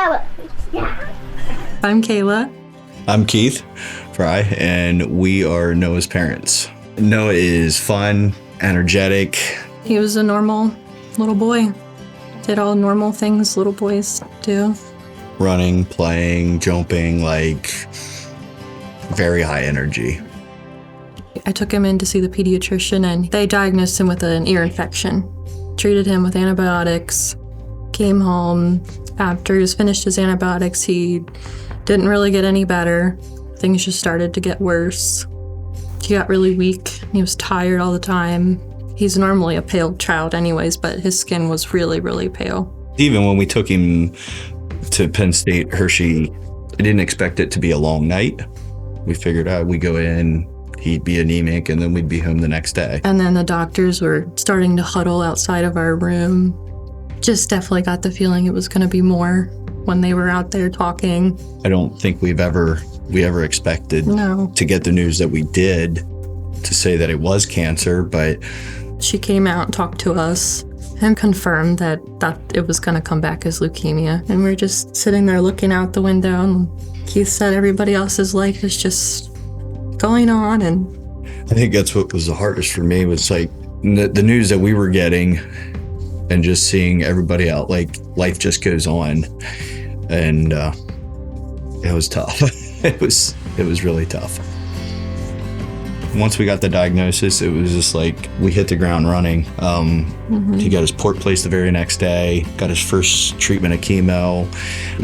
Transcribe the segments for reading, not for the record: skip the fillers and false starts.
I'm Kayla. I'm Keith Frey, and we are Noah's parents. Noah is fun, energetic. He was a normal little boy. Did all normal things little boys do. Running, playing, jumping, like very high energy. I took him in to see the pediatrician and they diagnosed him with an ear infection. Treated him with antibiotics. Came home. After he was finished his antibiotics, he didn't really get any better. Things just started to get worse. He got really weak. He was tired all the time. He's normally a pale child anyways, but his skin was really, really pale. Even when we took him to Penn State Hershey, I didn't expect it to be a long night. We figured out we'd go in, he'd be anemic, and then we'd be home the next day. And then the doctors were starting to huddle outside of our room. Just definitely got the feeling it was going to be more when they were out there talking. I don't think we ever expected to get the news that we did, to say that it was cancer, but she came out and talked to us and confirmed that it was going to come back as leukemia. And we were just sitting there looking out the window, and Keith said everybody else's life is just going on. And I think that's what was the hardest for me, was like the news that we were getting and just seeing everybody out, like life just goes on. And it was tough. It was really tough. Once we got the diagnosis, it was just like we hit the ground running. He got his port placed the very next day, got his first treatment of chemo.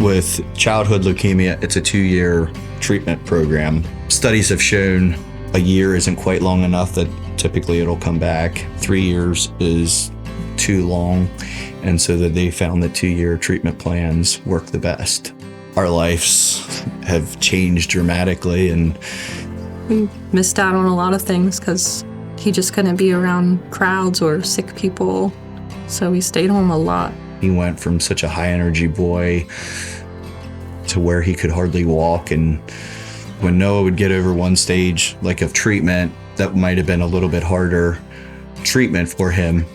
With childhood leukemia, it's a 2-year treatment program. Studies have shown a year isn't quite long enough, that typically it'll come back. 3 years is too long, and so that they found that 2-year treatment plans work the best. Our lives have changed dramatically, and we missed out on a lot of things because he just couldn't be around crowds or sick people, so we stayed home a lot. He went from such a high energy boy to where he could hardly walk, and when Noah would get over one stage like of treatment that might have been a little bit harder treatment for him,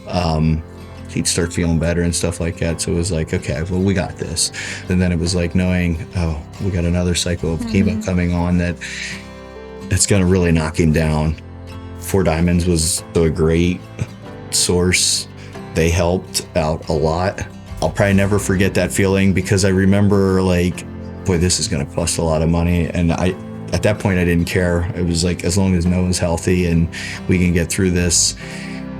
he'd start feeling better and stuff like that. So it was like, okay, well, we got this. And then it was like knowing, oh, we got another cycle of chemo coming on, that it's going to really knock him down. Four Diamonds was a great source. They helped out a lot. I'll probably never forget that feeling, because I remember like, boy, this is going to cost a lot of money. And at that point, I didn't care. It was like, as long as Noah's healthy and we can get through this.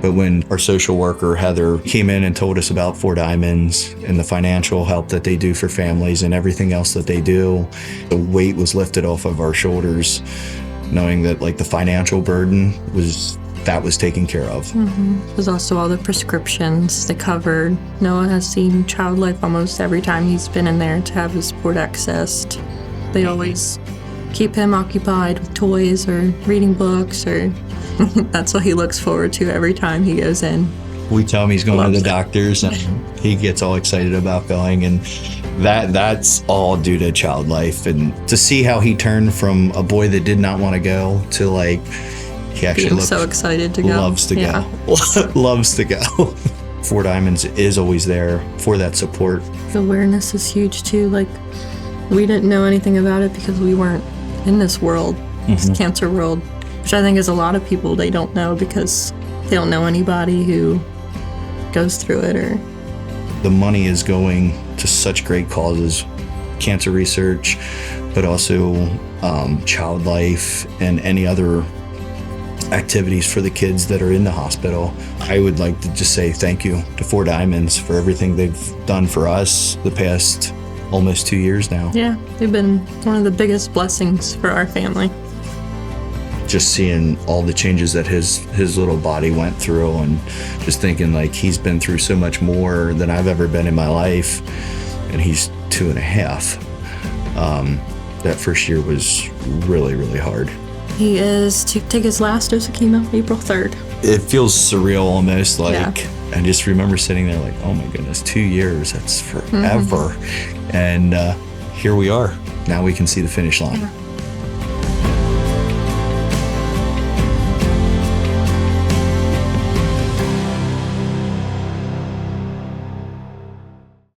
But when our social worker, Heather, came in and told us about Four Diamonds and the financial help that they do for families and everything else that they do, the weight was lifted off of our shoulders, knowing that like the financial burden was taken care of. There's also all the prescriptions they covered. Noah has seen Child Life almost every time he's been in there to have his port accessed. They always keep him occupied with toys or reading books, or that's what he looks forward to every time he goes in. We tell him he's going to the doctors, and he gets all excited about going, and that's all due to Child Life. And to see how he turned from a boy that did not want to go to like, he actually so excited to go. Loves to go. Loves to go. Four Diamonds is always there for that support. The awareness is huge too. Like, we didn't know anything about it because we weren't in this world, this cancer world, which I think is a lot of people, they don't know because they don't know anybody who goes through it. Or the money is going to such great causes, cancer research, but also Child Life and any other activities for the kids that are in the hospital. I would like to just say thank you to Four Diamonds for everything they've done for us the past almost 2 years now. Yeah, they've been one of the biggest blessings for our family. Just seeing all the changes that his little body went through, and just thinking like he's been through so much more than I've ever been in my life, and he's 2.5. That first year was really, really hard. He is to take his last dose of chemo April 3rd. It feels surreal almost, like, I just remember sitting there like, oh my goodness, 2 years, that's forever. And here we are. Now we can see the finish line.